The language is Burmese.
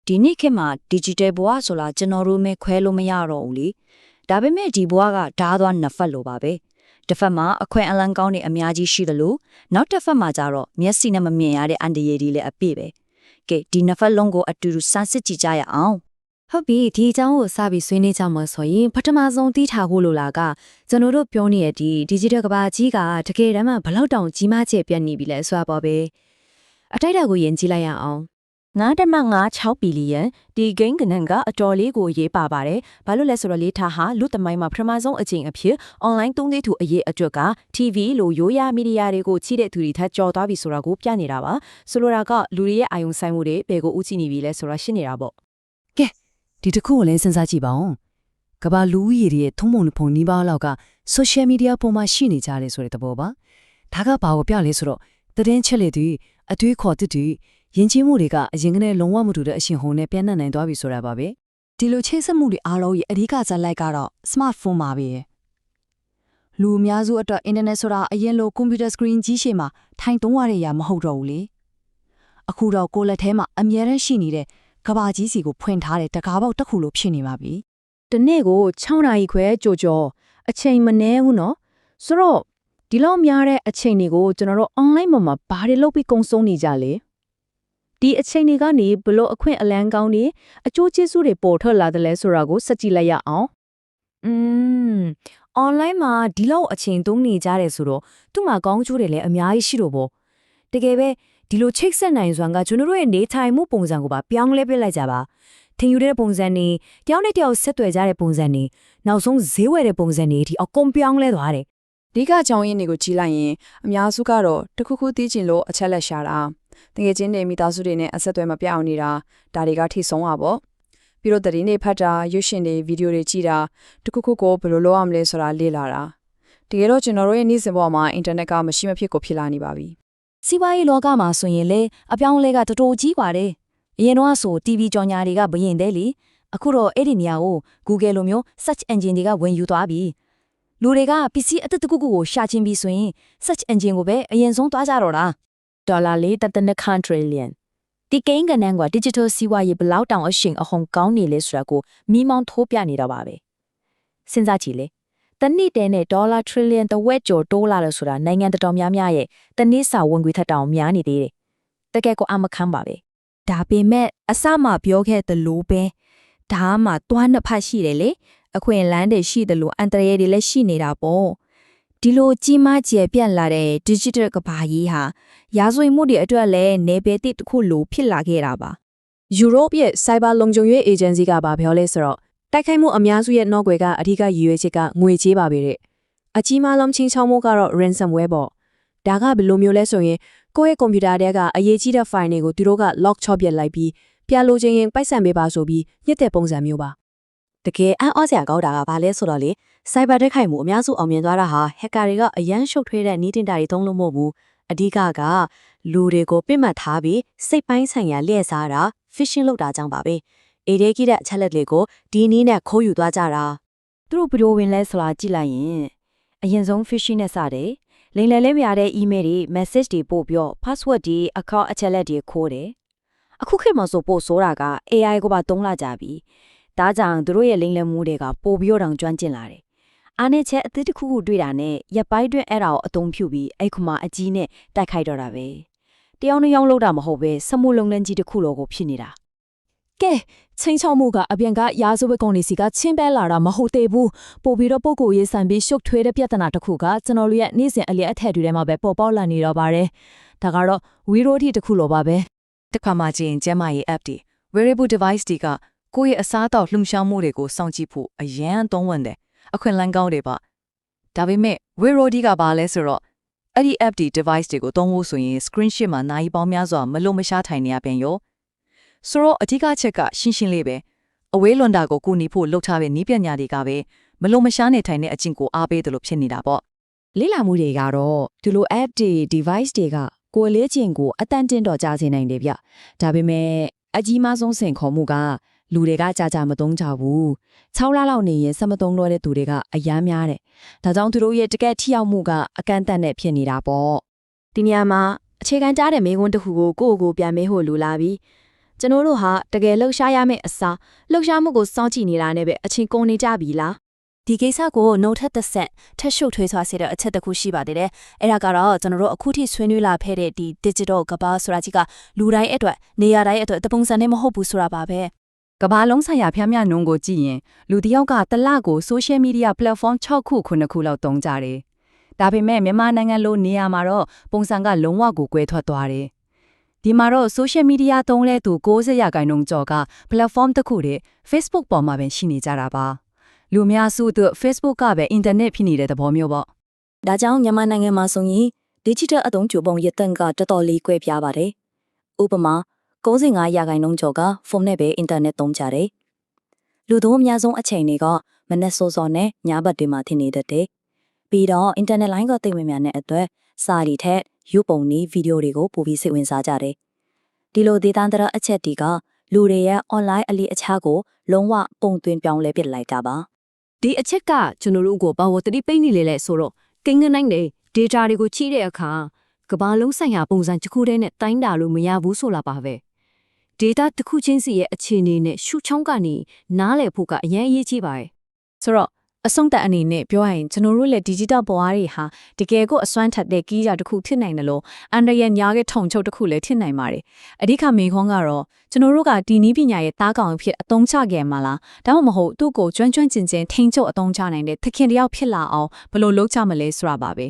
ဒီနေ့ခေတ်မှာ digital ဘဝဆိုတာကျွန်တော်တို့မဲ့ခွဲလို့မရတော့ဘူးလေဒါပေမဲ့ဒီဘဝကဓာတ်သွားနှစ်ဖက်လိုပါပဲတစ်ဖက်မှာအခွင့်အလမ်းကောင်းတွေအများကြီးရှိသလိုနောက်တစ်ဖက်မှာကျတော့မျက်စိနဲ့မမြင်ရတဲ့အန်တရာယ်တွေလည်းအပြည့်ပဲကဲဒီနှစ်ဖက်လုံးကိုအတူတူစမ်းစစ်ကြည့်ကြရအောင်ဟုတ်ပြီဒီအကြောင်းကိုစပြီးဆွေးနွေးကြမှာဆိုရင်ပထမဆုံးသိထားဖို့လိုလာကကျွန်တော်တို့ပြောနေတဲ့ဒီ digital ကဘာကြီးကတကယ်တမ်းဘလောက်တောင်ကြီးမားကျယ်ပြန့်နေပြီလဲဆိုတာပေါ့ပဲအတိုက်အတာကိုယဉ်ကြည့်လိုက်ရအောင်9.56ဘီလီယံဒီဂိမ်းကနန်ကအတော်လေးကိုရေးပါပါတယ်။ဘာလို့လဲဆိုတော့လေးထားဟာလူသမိုင်းမှာပထမဆုံးအကြိမ်အဖြစ် online သုံးသေးသူအရေးအတွက်က TV လို့ရိုးရာမီဒီယာတွေကိုချိတဲ့သူတွေထက်ကြော်သွားပြီဆိုတာကိုပြနေတာပါ။ဆိုလိုတာကလူတွေရဲ့အာယုံဆိုင်မှုတွေဘယ်ကိုဥချိနေပြီလဲဆိုတာရှင်းနေတာပေါ့။ကဲဒီတစ်ခုကိုလည်းစဉ်းစားကြည့်ပါဦး။ကဘာလူဦးရေရဲ့ထုံးပုံဖုံနီးပါးလောက်က social media ပေါ်မှာရှိနေကြတယ်ဆိုတဲ့သဘောပါ။ဒါကဘာကိုပြလဲဆိုတော့သတင်းချက်လက်တွေအတွေးခေါ်တွေယဉ်ကျေးမှုတွေကအရင်ကတည်းကလုံးဝမတူတဲ့အရှင်ဟုန်နဲ့ပြန့်နှံ့နိုင်သွားပြီဆိုတာပါပဲဒီလိုချိတ်ဆက်မှုတွေအားလုံးရဲ့အဓိကဇာတ်လိုက်ကတော့ smartphone ပါပဲလူအများစုအတွက် internet ဆိုတာအရင်လို computer screen ကြီးရှေ့မှာထိုင်သုံးရတဲ့အရာမဟုတ်တော့ဘူးလေအခုတော့ကိုယ်လက်ထဲမှာအမြဲတမ်းရှိနေတဲ့ကဘာကြီးစီကိုဖွင့်ထားတဲ့တကားပေါက်တစ်ခုလိုဖြစ်နေပါပြီတနေ့ကို6နာရီခွဲကြော်ကြော်အချိန်မနှဲဘူးနော်ဆိုတော့ဒီလောက်များတဲ့အချိန်တွေကိုကျွန်တော်တို့ online မှာဘာတွေလုပ်ပြီးကုံဆုံးနေကြလဲဒီအချိန်တွေကနေဘလို့အခွင့်အလမ်းကောင်းတွေအကျိုးကျေးဇူးတွေပေါ်ထွက်လာတယ်လဲဆိုတာကိုစက်ကြည့်လိုက်ရအောင်online မှာဒီလောက်အချိန်သုံးနေကြတယ်ဆိုတော့သူ့မှာကောင်းကျိုးတွေလည်းအများကြီးရှိတော့ပေါ့တကယ်ပဲဒီလိုချိတ်ဆက်နိုင်စွမ်းကကျွန်တော်တို့ရဲ့နေထိုင်မှုပုံစံကိုပါပြောင်းလဲပြလိုက်ကြပါထင်ယူတဲ့ပုံစံတွေတယောက်နဲ့တယောက်ဆက်သွယ်ကြတဲ့ပုံစံတွေနောက်ဆုံးဈေးဝယ်တဲ့ပုံစံတွေဒီအကုန်ပြောင်းလဲသွားတယ်ဒီကကြောင်းရင်းတွေကိုကြည့်လိုက်ရင်အများစုကတော့တခုခုသိချင်လို့အချက်လက်ရှာတာတကယ်ချင်းနေမိသားစုတွေနဲ့အဆက်အသွယ်မပြတ်အောင်နေတာဒါတွေကထိဆုံးတာပေါ့ပြီးတော့သတင်းတွေဖတ်တာရွှေရှင်တွေဗီဒီယိုတွေကြည့်တာတခုခုကိုဘယ်လိုလုပ်ရမလဲဆိုတာလေ့လာတာတကယ်တော့ကျွန်တော်တို့ရဲ့နေ့စဉ်ဘဝမှာအင်တာနက်ကမရှိမဖြစ်ကိုဖြစ်လာနေပါပြီစီးပွားရေးလောကမှာဆိုရင်လေအပြောင်းအလဲကတော်တော်ကြီးပါတယ်အရင်တော့ဆို TV ကြော်ညာတွေကဘယင်သေးလေအခုတော့အဲ့ဒီနေရာကို Google လိုမျိုး search engine တွေကဝင်ယူသွားပြီလူတွေကပစ္စည်းအသစ်တစ်ခုခုကိုရှာချင်ပြီဆိုရင် search engine ကိုပဲအရင်ဆုံးသွားကြတော့တာဒေါ်လာ4.2 trillion ဒီကိန်းကနန်းက digital စီးပွားရေးဘလောက်တောင်အရှင်အဟုန်ကောင်းနေလဲဆိုတာကိုမိမောင်းထိုးပြနေတော့ပါပဲစဉ်းစားကြည့်လေတနည်းတဲနဲ့ဒေါ်လာ trillion တဝက်ကျော်တိုးလာလို့ဆိုတာနိုင်ငံတော်များများရဲ့တနည်းစာဝင်ငွေထက်တောင်များနေသေးတယ်တကယ်ကိုအမခမ်းပါပဲဒါပေမဲ့အစမှပြောခဲ့သလိုပဲဒါမှသွားနှစ်ဖက်ရှိတယ်လေအခွင့်အလမ်းတွေရှိတယ်လို့အန်တရယ်တွေလည်းရှိနေတာပေါ့ဒီလိုကြီးမားကျယ်ပြန့်လာတဲ့ digital ကဘာကြီးဟာရာဇဝတ်မှုတွေအတွက်လည်းနေပယ်တစ်တစ်ခုလိုဖြစ်လာခဲ့တာပါ Europe ရဲ့ Cyber လုံခြုံရေး Agency ကပါပြောလဲဆိုတော့တိုက်ခိုက်မှုအများစုရဲ့နောက်ွယ်ကအဓိကရည်ရွယ်ချက်ကငွေကြေးပါပဲတဲ့အကြီးမားဆုံးချင်းချောင်းမှုကတော့ ransomware ပေါ့ဒါကဘယ်လိုမျိုးလဲဆိုရင်ကိုယ့်ရဲ့ကွန်ပျူတာထဲကအရေးကြီးတဲ့ file တွေကိုသူတို့က lock ချော့ပြစ်လိုက်ပြီးပြလိုချင်ရင်ပိုက်ဆံပေးပါဆိုပြီးညှစ်တဲ့ပုံစံမျိုးပါတကယ်အံ့ဩစရာကောင်းတာကဘာလဲဆိုတော့လေစိုက်ဘာတိုက်ခိုက်မှုအများစုအောင်မြင်သွားတာဟာဟက်ကာတွေကအရန်ရှုပ်ထွေးတဲ့နည်းတင်တာတွေသုံးလို့မဟုတ်ဘူးအဓိကလူတွေကိုပြစ်မှတ်ထားပြီးစိတ်ပိုင်းဆိုင်ရာလျှက်စားတာ phishing လုပ်တာကြောင့်ပါပဲအေဒေကြီးတဲ့အချက်လက်တွေကိုဒီနည်းနဲ့ခိုးယူသွားကြတာသူတို့ဘယ်လိုဝင်လဲဆိုတာကြည့်လိုက်ရင်အရင်ဆုံး phishing နဲ့စတယ်လိမ်လည်လဲမရတဲ့ email တွေ message တွေပို့ပြီး password တွေ account အချက်လက်တွေခိုးတယ်အခုခေတ်မှာဆိုပို့ဆိုတာက AI ကိုပါသုံးလာကြပြီဒါကြောင့်သူတို့ရဲ့လိမ်လည်မှုတွေကပိုပြီးတော့ကျွမ်းကျင်လာတယ်အားနဲ့ချက်အသစ်တစ်ခုခုတွေ့တာနဲ့ရပ်ပိုင်းတွင်အဲ့ဒါကိုအသုံးပြုပြီးအဲ့ခမအကြီးနဲ့တိုက်ခိုက်တော့တာပဲတယောက်နဲ့ယောက်လောက်တာမဟုတ်ပဲစမှုလုံးလန်းကြီးတစ်ခုလောကိုဖြစ်နေတာကဲချင်းချောင်းမှုကအပြင်ကရာဇဝတ်ကောင်တွေစီကချင်းပဲလာတာမဟုတ်သေးဘူးပို့ပြီးတော့ပုံကိုရေးဆန်ပြီးရှုပ်ထွေးတဲ့ပြဿနာတစ်ခုကကျွန်တော်တို့ရဲ့နေ့စဉ်အလျက်အထက်တွေထဲမှာပဲပေါ်ပေါက်လာနေတော့ပါတယ်ဒါကတော့ Wiro တစ်ခုလောပါပဲတစ်ခါမှကြည့်ရင်ကျမရဲ့ app တွေ wearable device တွေကကိုယ့်ရဲ့အစားအသောက်လှုံ့ဆော်မှုတွေကိုစောင့်ကြည့်ဖို့အရန်သုံးဝင်တယ်အခွင့်အလမ်းကောင်းတွေပါဒါပေမဲ့ Wiro ကဘာလဲဆိုတော့အဲ့ဒီ app တွေ device တွေကိုသုံးဖို့ဆိုရင် screen share မှာနိုင်ပေါင်းများစွာမလို့မရှားထိုင်နေရပြန်ရောဆိုတော့အဓိကချက်ကရှင်းရှင်းလေးပဲအဝေးလွန်တာကိုကူညီဖို့လှုပ်ထားတဲ့နည်းပညာတွေကပဲမလို့မရှားနေထိုင်တဲ့အကျင့်ကိုအားပေးတယ်လို့ဖြစ်နေတာပေါ့လေ့လာမှုတွေကတော့ဒီလို app တွေ device တွေကကိုယ်လေးချင်းကိုအတန်တင်းတော့ကြားစေနိုင်တယ်ဗျဒါပေမဲ့အကြီးမားဆုံးစင်ခေါ်မှုကလူတွေကကြာမသုံးကြဘူး6လလောက်နေရင်စမသုံးတော့တဲ့သူတွေကအယမ်းများတယ်ဒါကြောင့်သူတို့ရဲ့တကယ်ထိရောက်မှုကအကန့်အသတ်နဲ့ဖြစ်နေတာပေါ့ဒီနေရာမှာအခြေခံကြားတဲ့မေးခွန်းတစ်ခုကိုကိုယ့်ကိုပြန်မေးဖို့လိုလာပြီး ကျွန်တော်တို့ဟာတကယ်လှုပ်ရှားရမယ့်အစားလှုပ်ရှားမှုကိုစောင့်ကြည့်နေတာနဲ့ပဲအချင်းကုန်နေကြပြီလား ဒီကိစ္စကို note ထက်ဆက်ထက်ရှုပ်ထွေးစွာစေတဲ့အချက်တစ်ခုရှိပါသေးတယ်။အဲ့ဒါကတော့ကျွန်တော်တို့အခုထိဆွေးနွေးလာခဲ့တဲ့ဒီ digital ကဘာဆိုတာကြီးကလူတိုင်းအတွက်နေရာတိုင်းအတွက်တပုံစံနဲ့မဟုတ်ဘူးဆိုတာပါပဲ ကမ္ဘာလုံးဆိုင်ရာဖျက်မြနှုံးကိုကြည့်ရင်လူတစ်ယောက်ကတစ်လကို social media platform 6ခု9ခုလောက်သုံးကြတယ်။ဒါပေမဲ့မြန်မာနိုင်ငံလိုနေရာမှာတော့ပုံစံကလုံးဝကိုကွဲထွက်သွားတယ်။ဒီမှာတော့ social media သုံးတဲ့သူ90%ကျော်က platform တစ်ခုတည်း Facebook ပေါ်မှာပဲရှိနေကြတာပါ။လူအများစုသူ Facebook ကပဲ internet ဖြစ်နေတဲ့သဘောမျိုးပေါ့ ။ဒါကြောင့်မြန်မာနိုင်ငံမှာဆိုရင် digital အသုံးပြုပုံရတဲ့ကတော်တော်လေးကွဲပြားပါတယ်။ဥပမာ95%ကျော်ကဖုန်းနဲ့ပဲ internet သုံးကြတယ်။လူတို့အများဆုံးအချိန်တွေကမနက်စောစောနဲ့ညဘက်တွေမှာထင်နေတတ်တယ်။ပြီးတော့ internet line ကတိတ်မများတဲ့အတွက်စာရီထက်ရုပ်ပုံနည်းဗီဒီယိုတွေကိုပိုပြီးစိတ်ဝင်စားကြတယ်။ဒီလိုဒေသန္တရအချက်တွေကလူတွေရဲ့ online အလီအချားကိုလုံးဝပုံသွင်းပြောင်းလဲပစ်လိုက်တာပါ။ ဒီအချက်ကကျွန်တော်တို့ကိုဘာလို့တတိပိတ်နေလဲဆိုတော့ကိန်းဂနိုင်တဲ့ data တွေကိုချိတဲ့အခါကဘာလုံးဆိုင်ရာပုံစံတစ်ခုတည်းနဲ့တိုင်းတာလို့မရဘူးဆိုလာပါပဲ data တစ်ခုချင်းစီရဲ့အခြေအနေနဲ့ရှုချောင်းကနေနားလည်ဖို့ကအရင်အရေးကြီးပါတယ်ဆိုတော့အဆုံးသက်အနေနဲ့ပြောရရင်ကျွန်တော်တို့လည်း digital ဘဝတွေဟာတကယ်ကိုအစွမ်းထက်တဲ့ကြီးကြတစ်ခုဖြစ်နိုင်တယ်လို့အန်ဒရရဲ့ညားရဲ့ထုံချုပ်တစ်ခုလည်းဖြစ်နိုင်ပါတယ်အဓိကမေခွန်းကတော့ကျွန်တော်တို့ကဒီနည်းပညာရဲ့တားကောင်ဖြစ်အသုံးချခဲ့မှာလားဒါမှမဟုတ်သူ့ကိုကျွမ်းကျွမ်းကျင်ကျင်ထိန်းချုပ်အသုံးချနိုင်တဲ့သခင်တယောက်ဖြစ်လာအောင်ဘယ်လိုလုပ်ကြမလဲဆိုတာပါပဲ